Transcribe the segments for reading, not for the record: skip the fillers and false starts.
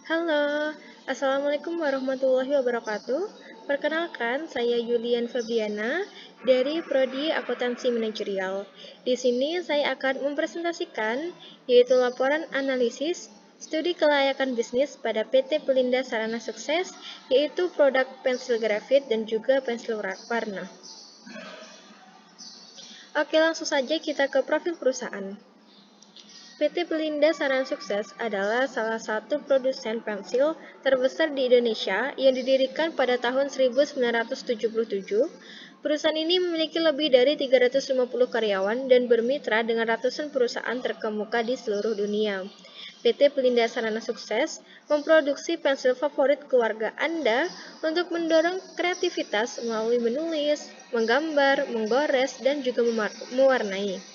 Halo, Assalamualaikum warahmatullahi wabarakatuh. Perkenalkan, saya Yulian Fabiana dari Prodi Akuntansi Manajerial. Di sini saya akan mempresentasikan yaitu laporan analisis studi kelayakan bisnis pada PT Pelinda Sarana Sukses, yaitu produk pensil grafit dan juga pensil warna. Oke, langsung saja kita ke profil perusahaan. PT Pelinda Sarana Sukses adalah salah satu produsen pensil terbesar di Indonesia yang didirikan pada tahun 1977. Perusahaan ini memiliki lebih dari 350 karyawan dan bermitra dengan ratusan perusahaan terkemuka di seluruh dunia. PT Pelinda Sarana Sukses memproduksi pensil favorit keluarga Anda untuk mendorong kreativitas melalui menulis, menggambar, menggores, dan juga mewarnai.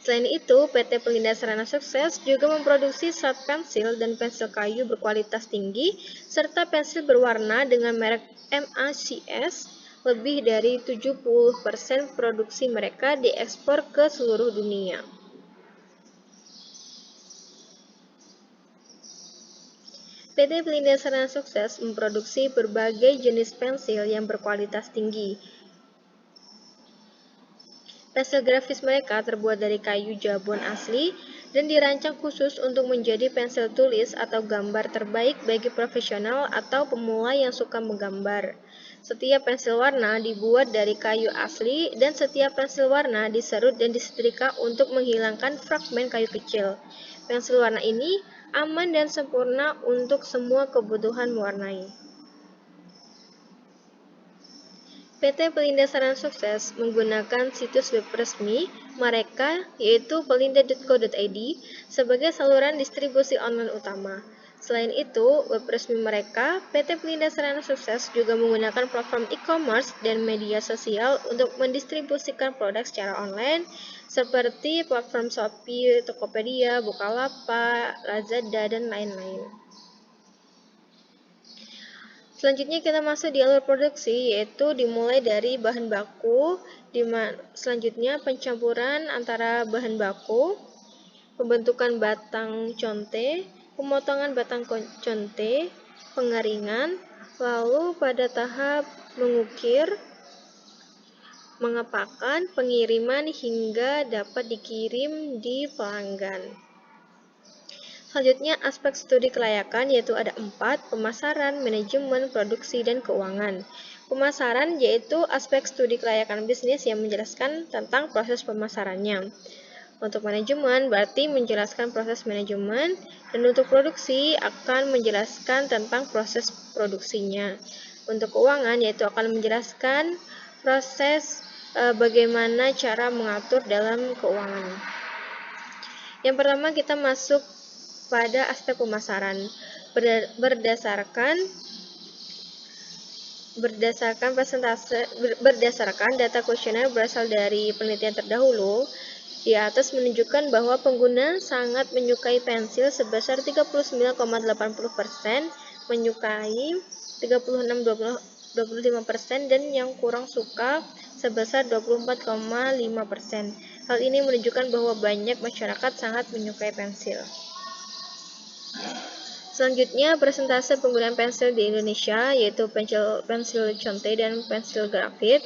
Selain itu, PT Pelinda Sarana Sukses juga memproduksi cat pensil dan pensil kayu berkualitas tinggi, serta pensil berwarna dengan merek MACS. Lebih dari 70% produksi mereka diekspor ke seluruh dunia. PT Pelinda Sarana Sukses memproduksi berbagai jenis pensil yang berkualitas tinggi. Pensil grafis mereka terbuat dari kayu jabon asli dan dirancang khusus untuk menjadi pensil tulis atau gambar terbaik bagi profesional atau pemula yang suka menggambar. Setiap pensil warna dibuat dari kayu asli dan setiap pensil warna diserut dan disetrika untuk menghilangkan fragmen kayu kecil. Pensil warna ini aman dan sempurna untuk semua kebutuhan mewarnai. PT Pelinda Sarana Sukses menggunakan situs web resmi mereka yaitu pelinda.co.id sebagai saluran distribusi online utama. Selain itu, web resmi mereka, PT Pelinda Sarana Sukses juga menggunakan platform e-commerce dan media sosial untuk mendistribusikan produk secara online seperti platform Shopee, Tokopedia, Bukalapak, Lazada, dan lain-lain. Selanjutnya kita masuk di alur produksi, yaitu dimulai dari bahan baku, selanjutnya pencampuran antara bahan baku, pembentukan batang conte, pemotongan batang conte, pengeringan, lalu pada tahap mengukir, mengepakan, pengiriman hingga dapat dikirim di pelanggan. Selanjutnya, aspek studi kelayakan yaitu ada 4, pemasaran, manajemen, produksi, dan keuangan. Pemasaran yaitu aspek studi kelayakan bisnis yang menjelaskan tentang proses pemasarannya. Untuk manajemen berarti menjelaskan proses manajemen, dan untuk produksi akan menjelaskan tentang proses produksinya. Untuk keuangan yaitu akan menjelaskan proses bagaimana cara mengatur dalam keuangan. Yang pertama kita masuk pada aspek pemasaran berdasarkan data kuesioner berasal dari penelitian terdahulu. Di atas menunjukkan bahwa pengguna sangat menyukai pensil sebesar 39,80%, menyukai 36,25%, dan yang kurang suka sebesar 24,5%. Hal ini menunjukkan bahwa banyak masyarakat sangat menyukai pensil. Selanjutnya, persentase penggunaan pensil di Indonesia, yaitu pensil conte dan pensil grafit.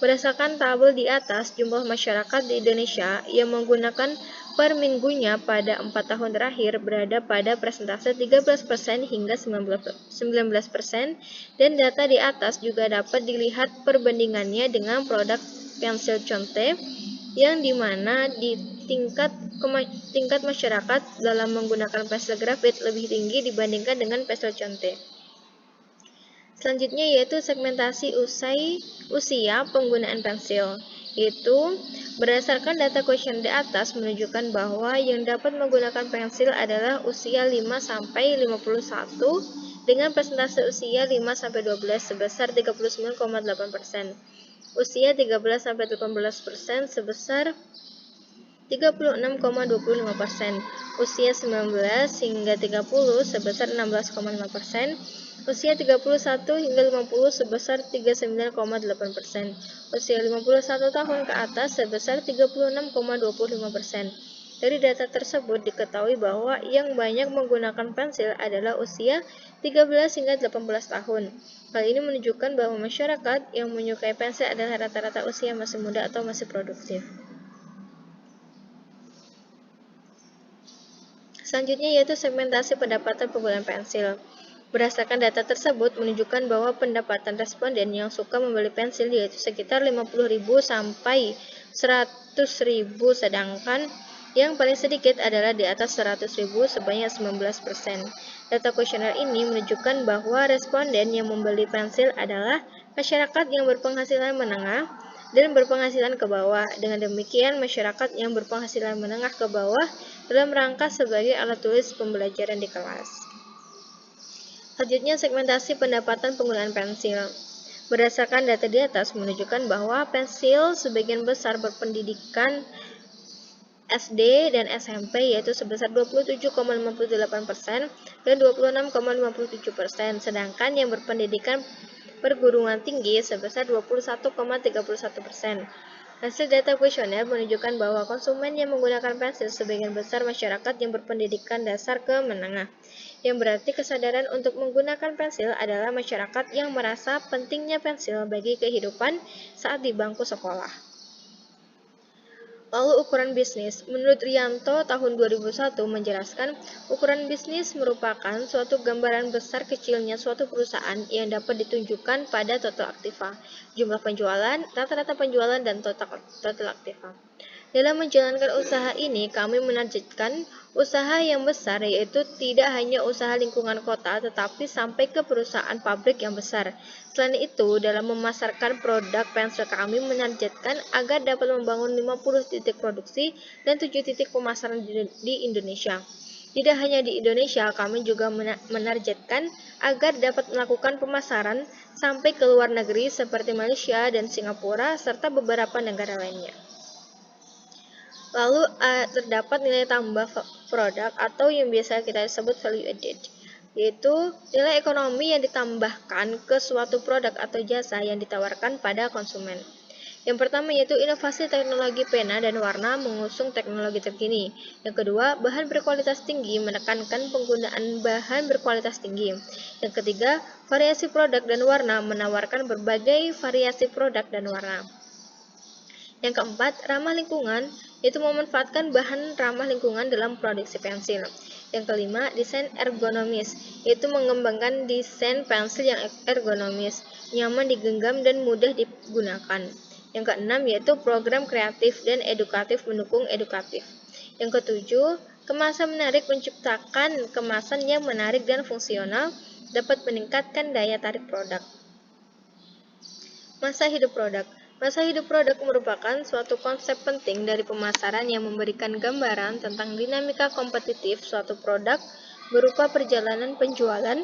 Berdasarkan tabel di atas, jumlah masyarakat di Indonesia yang menggunakan per minggunya pada 4 tahun terakhir berada pada persentase 13% hingga 19%, dan data di atas juga dapat dilihat perbandingannya dengan produk pensil conte, yang dimana di tingkat masyarakat dalam menggunakan pensil grafit lebih tinggi dibandingkan dengan pensil conte. Selanjutnya yaitu segmentasi usia penggunaan pensil. Itu berdasarkan data kuesioner di atas menunjukkan bahwa yang dapat menggunakan pensil adalah usia 5-51 dengan persentase usia 5-12 sebesar 39,8%. Usia 13-18% sebesar 36,25%, usia 19 hingga 30 sebesar 16,5%, usia 31 hingga 50 sebesar 39,8%, usia 51 tahun ke atas sebesar 36,25%, Dari data tersebut diketahui bahwa yang banyak menggunakan pensil adalah usia 13 hingga 18 tahun. Hal ini menunjukkan bahwa masyarakat yang menyukai pensil adalah rata-rata usia masih muda atau masih produktif. Selanjutnya yaitu segmentasi pendapatan penggunaan pensil. Berdasarkan data tersebut menunjukkan bahwa pendapatan responden yang suka membeli pensil yaitu sekitar 50.000 sampai 100.000, sedangkan yang paling sedikit adalah di atas 100.000 sebanyak 19%. Data kuesioner ini menunjukkan bahwa responden yang membeli pensil adalah masyarakat yang berpenghasilan menengah dan berpenghasilan ke bawah. Dengan demikian, masyarakat yang berpenghasilan menengah ke bawah dalam rangka sebagai alat tulis pembelajaran di kelas. Selanjutnya, segmentasi pendapatan penggunaan pensil. Berdasarkan data di atas menunjukkan bahwa pensil sebagian besar berpendidikan SD dan SMP yaitu sebesar 27,58% dan 26,57%, sedangkan yang berpendidikan perguruan tinggi sebesar 21,31%. Hasil data kuesioner menunjukkan bahwa konsumen yang menggunakan pensil sebagian besar masyarakat yang berpendidikan dasar ke menengah, yang berarti kesadaran untuk menggunakan pensil adalah masyarakat yang merasa pentingnya pensil bagi kehidupan saat di bangku sekolah. Lalu ukuran bisnis. Menurut Rianto tahun 2001 menjelaskan, ukuran bisnis merupakan suatu gambaran besar kecilnya suatu perusahaan yang dapat ditunjukkan pada total aktiva, jumlah penjualan, rata-rata penjualan, dan total aktiva. Dalam menjalankan usaha ini, kami menargetkan usaha yang besar, yaitu tidak hanya usaha lingkungan kota, tetapi sampai ke perusahaan pabrik yang besar. Selain itu, dalam memasarkan produk pensil kami menargetkan agar dapat membangun 50 titik produksi dan 7 titik pemasaran di Indonesia. Tidak hanya di Indonesia, kami juga menargetkan agar dapat melakukan pemasaran sampai ke luar negeri seperti Malaysia dan Singapura, serta beberapa negara lainnya. Lalu terdapat nilai tambah produk atau yang biasa kita sebut value added, yaitu nilai ekonomi yang ditambahkan ke suatu produk atau jasa yang ditawarkan pada konsumen. Yang pertama yaitu inovasi teknologi pena dan warna mengusung teknologi terkini. Yang kedua, bahan berkualitas tinggi menekankan penggunaan bahan berkualitas tinggi. Yang ketiga, variasi produk dan warna menawarkan berbagai variasi produk dan warna. Yang keempat, ramah lingkungan, yaitu memanfaatkan bahan ramah lingkungan dalam produksi pensil. Yang kelima, desain ergonomis, yaitu mengembangkan desain pensil yang ergonomis, nyaman digenggam dan mudah digunakan. Yang keenam, yaitu program kreatif dan edukatif mendukung edukatif. Yang ketujuh, kemasan menarik, menciptakan kemasan yang menarik dan fungsional dapat meningkatkan daya tarik produk. Masa hidup produk. Masa hidup produk merupakan suatu konsep penting dari pemasaran yang memberikan gambaran tentang dinamika kompetitif suatu produk berupa perjalanan penjualan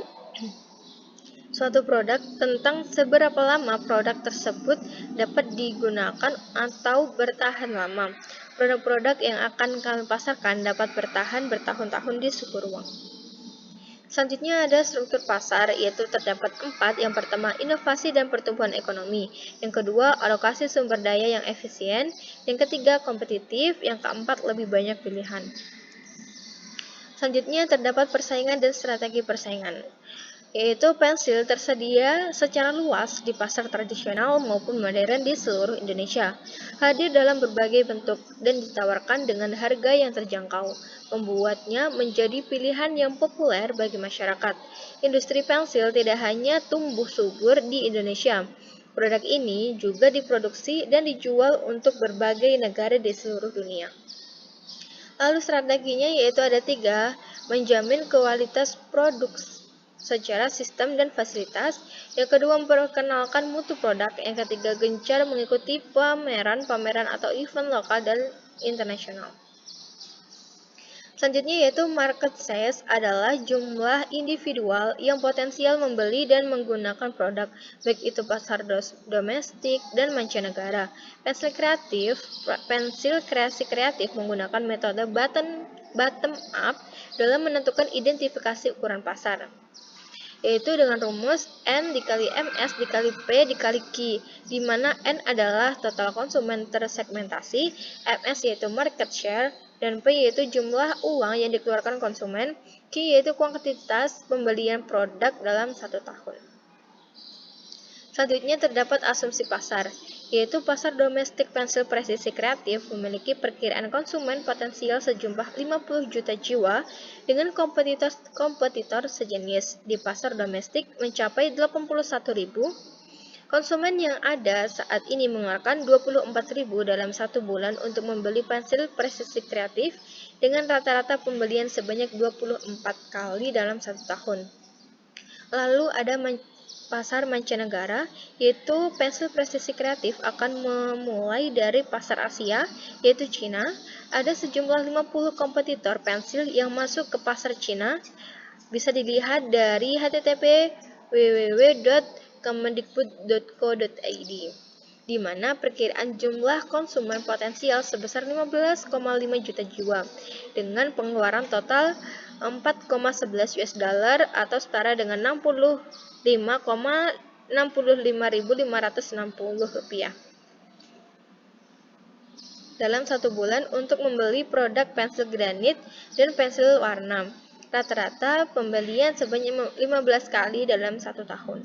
suatu produk, tentang seberapa lama produk tersebut dapat digunakan atau bertahan lama. Produk-produk yang akan kami pasarkan dapat bertahan bertahun-tahun di suku ruang. Selanjutnya ada struktur pasar, yaitu terdapat 4. Yang pertama, inovasi dan pertumbuhan ekonomi. Yang kedua, alokasi sumber daya yang efisien. Yang ketiga, kompetitif. Yang keempat, lebih banyak pilihan. Selanjutnya terdapat persaingan dan strategi persaingan, yaitu pensil tersedia secara luas di pasar tradisional maupun modern di seluruh Indonesia, hadir dalam berbagai bentuk dan ditawarkan dengan harga yang terjangkau, membuatnya menjadi pilihan yang populer bagi masyarakat. Industri pensil tidak hanya tumbuh subur di Indonesia, produk ini juga diproduksi dan dijual untuk berbagai negara di seluruh dunia. Lalu strateginya yaitu ada 3, menjamin kualitas produk secara sistem dan fasilitas. Yang kedua, memperkenalkan mutu produk. Yang ketiga, gencar mengikuti pameran atau event lokal dan internasional. Selanjutnya yaitu market size adalah jumlah individual yang potensial membeli dan menggunakan produk, baik itu pasar domestik dan mancanegara. Pensil kreasi kreatif menggunakan metode bottom up dalam menentukan identifikasi ukuran pasar, yaitu dengan rumus N dikali MS dikali P dikali Q, di mana N adalah total konsumen tersegmentasi, MS yaitu market share, dan P yaitu jumlah uang yang dikeluarkan konsumen, Q yaitu kuantitas pembelian produk dalam 1 tahun. Selanjutnya terdapat asumsi pasar, yaitu pasar domestik pensil presisi kreatif memiliki perkiraan konsumen potensial sejumlah 50 juta jiwa dengan kompetitor sejenis. Di pasar domestik mencapai 81.000. Konsumen yang ada saat ini mengeluarkan 24.000 dalam 1 bulan untuk membeli pensil presisi kreatif dengan rata-rata pembelian sebanyak 24 kali dalam 1 tahun. Lalu ada pasar mancanegara, yaitu pensil presisi kreatif akan memulai dari pasar Asia, yaitu Cina. Ada sejumlah 50 kompetitor pensil yang masuk ke pasar Cina. Bisa dilihat dari http www.kemendikbud.co.id, di mana perkiraan jumlah konsumen potensial sebesar 15,5 juta jiwa dengan pengeluaran total 4,11 US dollar atau setara dengan 65,65.560 rupiah dalam 1 bulan untuk membeli produk pensil granit dan pensil warna. Rata-rata pembelian sebanyak 15 kali dalam 1 tahun.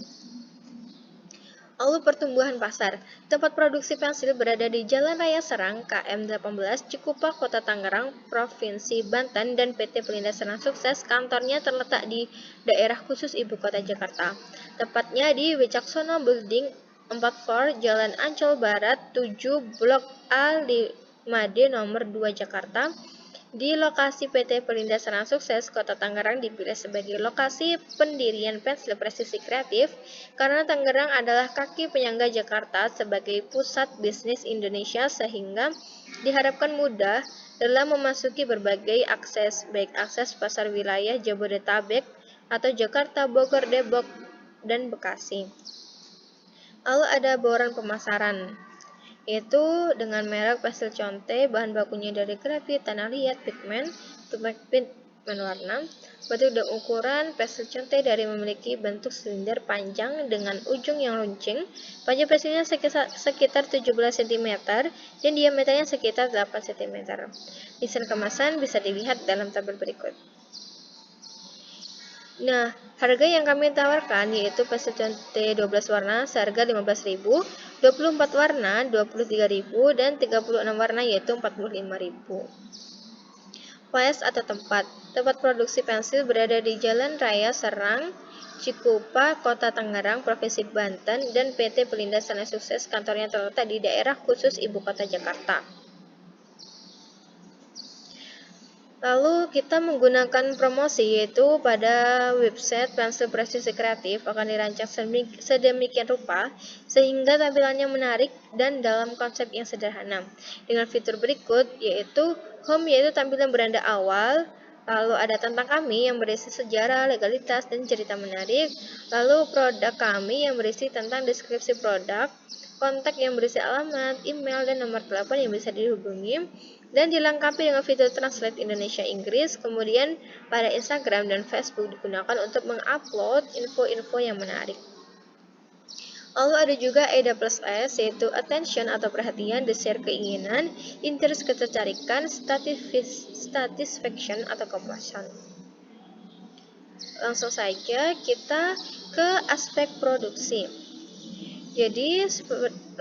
Lalu pertumbuhan pasar. Tempat produksi pensil berada di Jalan Raya Serang, KM 18, Cikupa, Kota Tangerang, Provinsi Banten, dan PT Pelindo Serang Sukses kantornya terletak di daerah khusus Ibu Kota Jakarta. Tepatnya di Wicaksono Building 44, Jalan Ancol Barat 7, Blok A 5D nomor 2 Jakarta. Di lokasi PT Pelindo Serang Sukses, Kota Tangerang dipilih sebagai lokasi pendirian pensil presisi kreatif karena Tangerang adalah kaki penyangga Jakarta sebagai pusat bisnis Indonesia sehingga diharapkan mudah dalam memasuki berbagai akses, baik akses pasar wilayah Jabodetabek atau Jakarta, Bogor, Depok, dan Bekasi. Lalu ada bauran pemasaran, yaitu dengan merek pensil conte, bahan bakunya dari grafit, tanah liat, pigmen warna, bentuk dan ukuran pensil conte dari memiliki bentuk silinder panjang dengan ujung yang runcing, panjang pensilnya sekitar 17 cm dan diameternya sekitar 8 cm. Desain kemasan bisa dilihat dalam tabel berikut. Nah, harga yang kami tawarkan yaitu pensil conte 12 warna seharga 15.000, 24 warna 23.000, dan 36 warna yaitu 45.000. Place atau tempat. Tempat produksi pensil berada di Jalan Raya Serang, Cikupa, Kota Tangerang, Provinsi Banten, dan PT Pelindo Serang Sukses kantornya terletak di daerah khusus Ibu Kota Jakarta. Lalu kita menggunakan promosi, yaitu pada website pensil presisi kreatif akan dirancang sedemikian rupa sehingga tampilannya menarik dan dalam konsep yang sederhana. Dengan fitur berikut, yaitu home, yaitu tampilan beranda awal, lalu ada tentang kami yang berisi sejarah, legalitas, dan cerita menarik, lalu produk kami yang berisi tentang deskripsi produk, kontak yang berisi alamat, email, dan nomor telepon yang bisa dihubungi, dan dilengkapi dengan fitur translate Indonesia-Inggris. Kemudian pada Instagram dan Facebook digunakan untuk mengupload info-info yang menarik. Lalu ada juga EDA plus S, yaitu attention atau perhatian, desire keinginan, interest ketertarikan, satisfaction atau kepuasan. Langsung saja kita ke aspek produksi. Jadi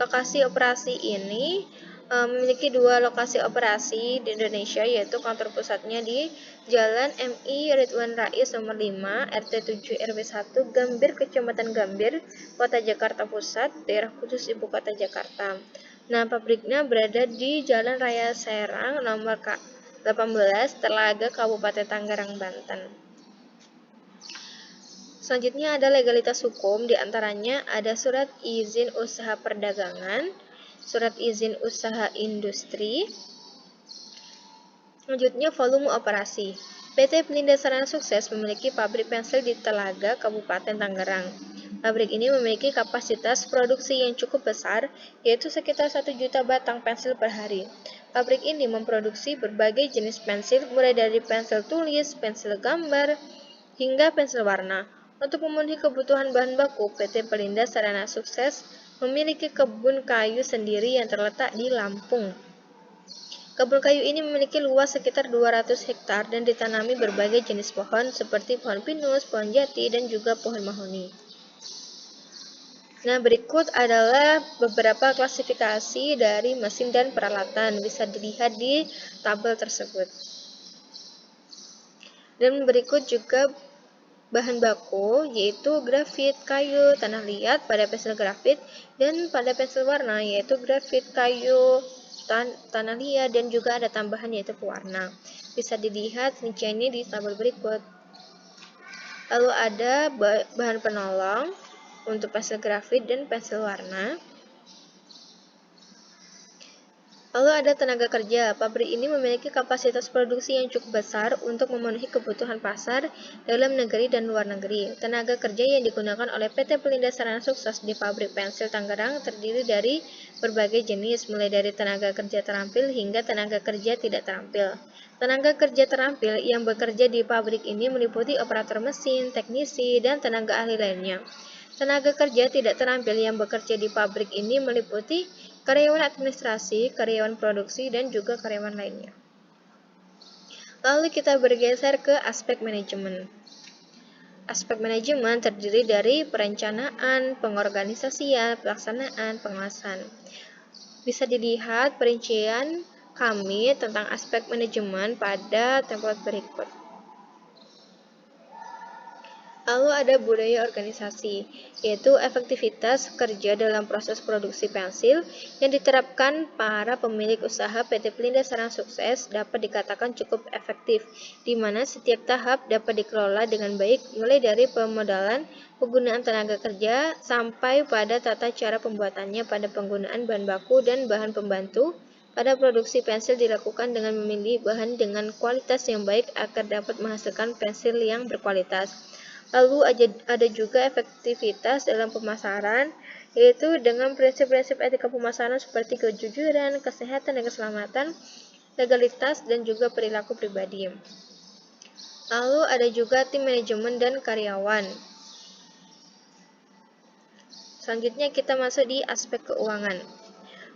lokasi operasi ini memiliki 2 lokasi operasi di Indonesia, yaitu kantor pusatnya di Jalan MI Ridwan Rais nomor 5, RT 7 RW 1, Gambir, Kecamatan Gambir, Kota Jakarta Pusat, daerah khusus Ibu Kota Jakarta. Nah, pabriknya berada di Jalan Raya Serang nomor 18, Telaga, Kabupaten Tangerang, Banten. Selanjutnya ada legalitas hukum, diantaranya ada surat izin usaha perdagangan, surat izin usaha industri. Selanjutnya volume operasi. PT Pelindo Serang Sukses memiliki pabrik pensil di Telaga, Kabupaten Tangerang. Pabrik ini memiliki kapasitas produksi yang cukup besar, yaitu sekitar 1 juta batang pensil per hari. Pabrik ini memproduksi berbagai jenis pensil, mulai dari pensil tulis, pensil gambar, hingga pensil warna. Untuk memenuhi kebutuhan bahan baku, PT Pelindo Serang Sukses memiliki kebun kayu sendiri yang terletak di Lampung. Kebun kayu ini memiliki luas sekitar 200 hektar dan ditanami berbagai jenis pohon seperti pohon pinus, pohon jati, dan juga pohon mahoni. Nah, berikut adalah beberapa klasifikasi dari mesin dan peralatan, bisa dilihat di tabel tersebut. Dan berikut juga bahan baku, yaitu grafit, kayu, tanah liat pada pensil grafit, dan pada pensil warna, yaitu grafit, kayu, tanah liat, dan juga ada tambahan yaitu pewarna. Bisa dilihat rinciannya di tabel berikut. Lalu ada bahan penolong untuk pensil grafit dan pensil warna. Lalu ada tenaga kerja. Pabrik ini memiliki kapasitas produksi yang cukup besar untuk memenuhi kebutuhan pasar dalam negeri dan luar negeri. Tenaga kerja yang digunakan oleh PT Pelinda Sarana Sukses di pabrik pensil Tangerang terdiri dari berbagai jenis, mulai dari tenaga kerja terampil hingga tenaga kerja tidak terampil. Tenaga kerja terampil yang bekerja di pabrik ini meliputi operator mesin, teknisi, dan tenaga ahli lainnya. Tenaga kerja tidak terampil yang bekerja di pabrik ini meliputi karyawan administrasi, karyawan produksi, dan juga karyawan lainnya. Lalu kita bergeser ke aspek manajemen. Aspek manajemen terdiri dari perencanaan, pengorganisasian, pelaksanaan, pengawasan. Bisa dilihat perincian kami tentang aspek manajemen pada template berikut. Lalu ada budaya organisasi, yaitu efektivitas kerja dalam proses produksi pensil yang diterapkan para pemilik usaha PT Pelinda Sarana Sukses dapat dikatakan cukup efektif, di mana setiap tahap dapat dikelola dengan baik mulai dari pemodalan, penggunaan tenaga kerja, sampai pada tata cara pembuatannya pada penggunaan bahan baku dan bahan pembantu. Pada produksi pensil dilakukan dengan memilih bahan dengan kualitas yang baik agar dapat menghasilkan pensil yang berkualitas. Lalu ada juga efektivitas dalam pemasaran, yaitu dengan prinsip-prinsip etika pemasaran seperti kejujuran, kesehatan dan keselamatan, legalitas, dan juga perilaku pribadi. Lalu ada juga tim manajemen dan karyawan. Selanjutnya kita masuk di aspek keuangan.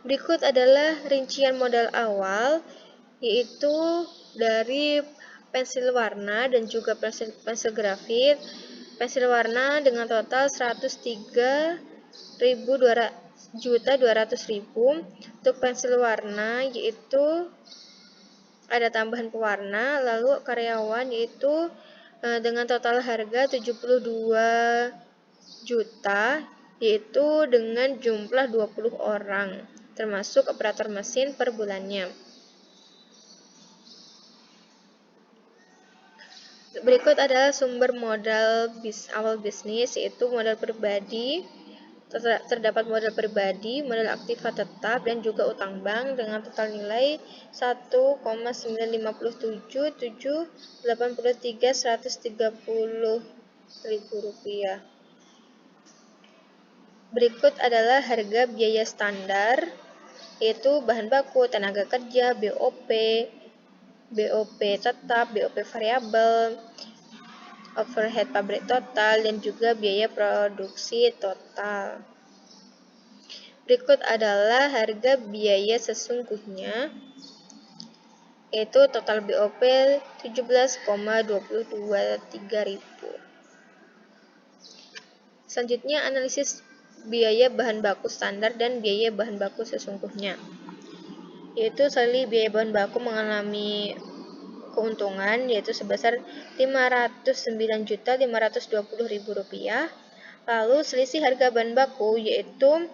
Berikut adalah rincian modal awal, yaitu dari pensil warna dan juga pensil grafit. Pensil warna dengan total 103.200.000. Untuk pensil warna yaitu ada tambahan pewarna, lalu karyawan yaitu dengan total harga 72 juta, yaitu dengan jumlah 20 orang, termasuk operator mesin per bulannya. Berikut adalah sumber modal awal bisnis, yaitu modal pribadi. Terdapat modal pribadi, modal aktiva tetap, dan juga utang bank dengan total nilai 1,957.783.130.000 rupiah. Berikut adalah harga biaya standar, yaitu bahan baku, tenaga kerja, BOP tetap, BOP variabel, overhead pabrik total, dan juga biaya produksi total. Berikut adalah harga biaya sesungguhnya, yaitu total BOP 17,223.000. Selanjutnya analisis biaya bahan baku standar dan biaya bahan baku sesungguhnya, yaitu sekali biaya bahan baku mengalami keuntungan yaitu sebesar 509.520.000 rupiah. Lalu selisih harga bahan baku yaitu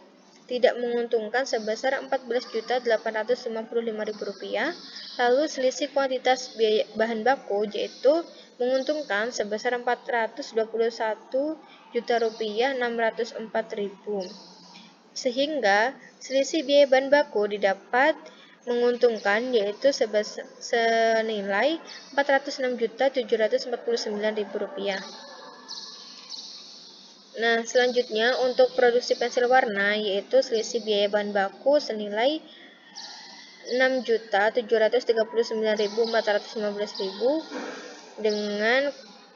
tidak menguntungkan sebesar 14.855.000 rupiah. Lalu selisih kuantitas biaya bahan baku yaitu menguntungkan sebesar 421 juta rupiah 604.000. Sehingga selisih biaya bahan baku didapat menguntungkan yaitu senilai 406.749.000 rupiah. Nah, selanjutnya untuk produksi pensil warna yaitu selisih biaya bahan baku senilai 6.739.415.000 dengan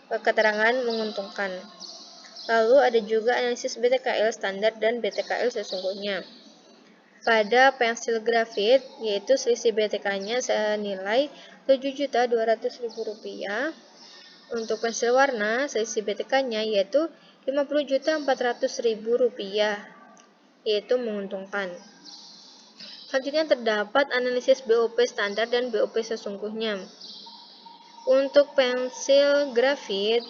keterangan menguntungkan. Lalu ada juga analisis BTKL standar dan BTKL sesungguhnya. pada pensil grafit, yaitu selisih BTK-nya senilai Rp7.200.000. Untuk pensil warna, selisih BTK-nya yaitu Rp50.400.000, yaitu menguntungkan. Selanjutnya terdapat analisis BOP standar dan BOP sesungguhnya. Untuk pensil grafit,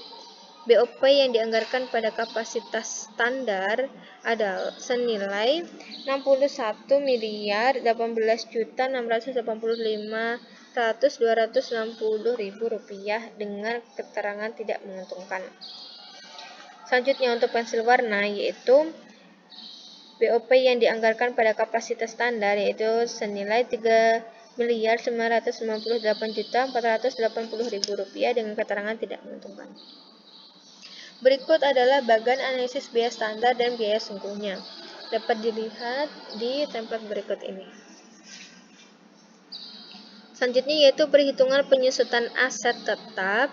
BOP yang dianggarkan pada kapasitas standar adalah senilai Rp61.818.685.260.000 dengan keterangan tidak menguntungkan. Selanjutnya untuk pensil warna yaitu BOP yang dianggarkan pada kapasitas standar yaitu senilai Rp3.998.480.000 dengan keterangan tidak menguntungkan. Berikut adalah bagian analisis biaya standar dan biaya sungguhnya. Dapat dilihat di template berikut ini. Selanjutnya yaitu perhitungan penyusutan aset tetap.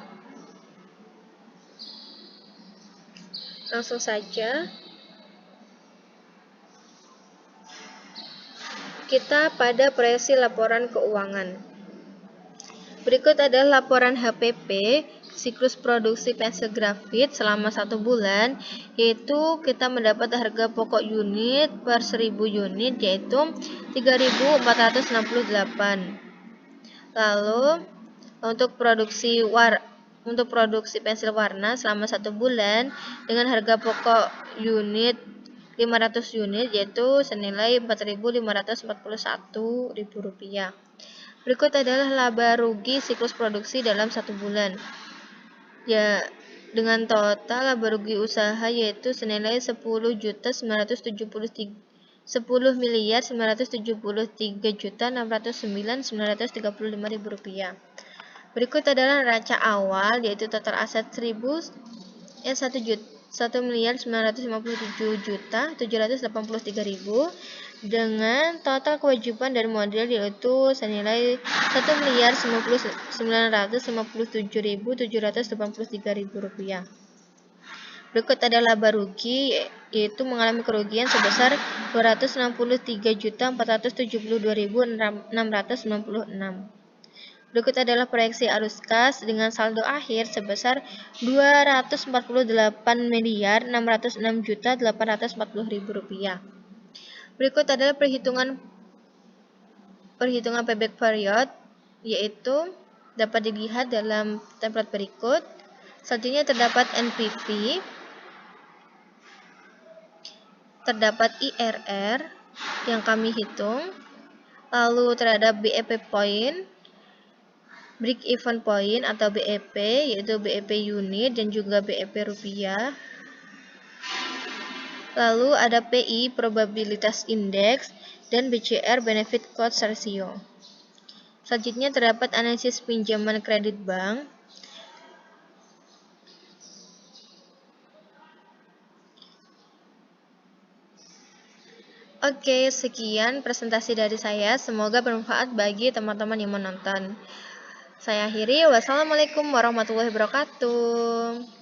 Langsung saja kita pada proyeksi laporan keuangan. Berikut adalah laporan HPP, siklus produksi pensil grafit selama 1 bulan, yaitu kita mendapat harga pokok unit per 1000 unit yaitu 3.468. Lalu untuk produksi pensil warna selama 1 bulan dengan harga pokok unit 500 unit yaitu senilai Rp4.541.000. Berikut adalah laba rugi siklus produksi dalam 1 bulan. Ya, dengan total laba rugi usaha yaitu senilai Rp10.973.609.935. Berikut adalah neraca awal yaitu total aset 1.957.783.000 dengan total kewajiban dan modal yaitu senilai Rp1.957.783.000. Berikut adalah laba rugi yaitu mengalami kerugian sebesar Rp263.472.696. Berikut adalah proyeksi arus kas dengan saldo akhir sebesar Rp248.606.840.000. Berikut adalah perhitungan payback period yaitu dapat dilihat dalam template berikut. Selanjutnya terdapat NPV, terdapat IRR yang kami hitung, lalu terhadap BEP point, break even point atau BEP yaitu BEP unit dan juga BEP rupiah. Lalu ada PI probabilitas index dan BCR benefit cost ratio. Selanjutnya terdapat analisis pinjaman kredit bank. Oke, sekian presentasi dari saya. Semoga bermanfaat bagi teman-teman yang menonton. Saya akhiri. Wassalamualaikum warahmatullahi wabarakatuh.